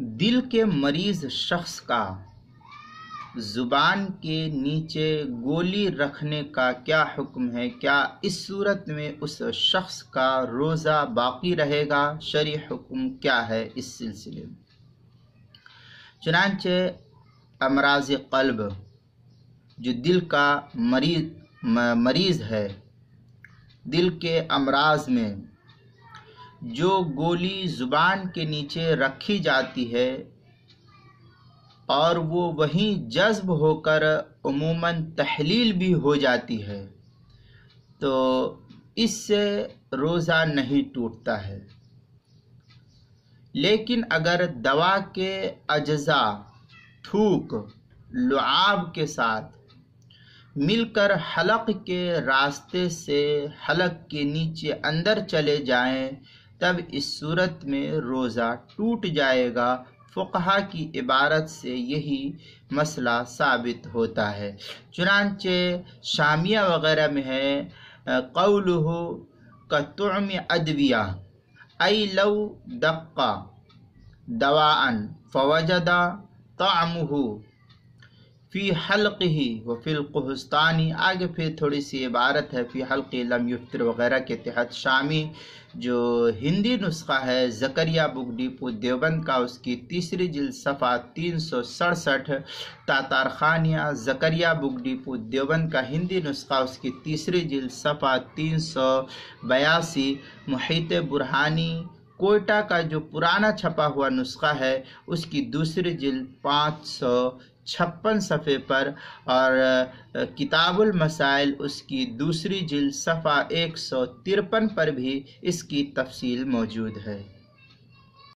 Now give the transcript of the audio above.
دل کے مریض شخص کا زبان کے نیچے گولی رکھنے کا کیا حکم ہے؟ کیا اس صورت میں اس شخص کا روزہ باقی رہے گا؟ شرعی حکم کیا ہے اس سلسلے میں؟ چنانچہ امراض قلب، جو دل کا مریض ہے، دل کے امراض میں جو گولی زبان کے نیچے رکھی جاتی ہے اور وہ وہیں جذب ہو کر عموماً تحلیل بھی ہو جاتی ہے، تو اس سے روزہ نہیں ٹوٹتا ہے۔ لیکن اگر دوا کے اجزاء تھوک لعاب کے ساتھ مل کر حلق کے راستے سے حلق کے نیچے اندر چلے جائیں تب اس صورت میں روزہ ٹوٹ جائے گا۔ فقہا کی عبارت سے یہی مسئلہ ثابت ہوتا ہے۔ چنانچہ شامیہ وغیرہ میں ہے قولہ کطعم ادویہ ای لو دق دواء فوجد طعمہ فی حلقہ وفی القحطانی، آگے پھر تھوڑی سی عبارت ہے فی حلقہ لم یفطر وغیرہ کے تحت۔ شامی جو ہندی نسخہ ہے زکریہ بک ڈیپو دیوبند کا، اس کی تیسری جلد صفحہ 367، تاتار خانیہ زکریہ بک ڈیپو دیوبند کا ہندی نسخہ، اس کی تیسری جلد صفحہ 382، محیط برہانی کوئٹہ کا جو پرانا چھپا ہوا نسخہ ہے اس کی دوسری جلد 556 صفحے پر، اور کتاب المسائل اس کی دوسری جلد صفحہ 153 پر بھی اس کی تفصیل موجود ہے۔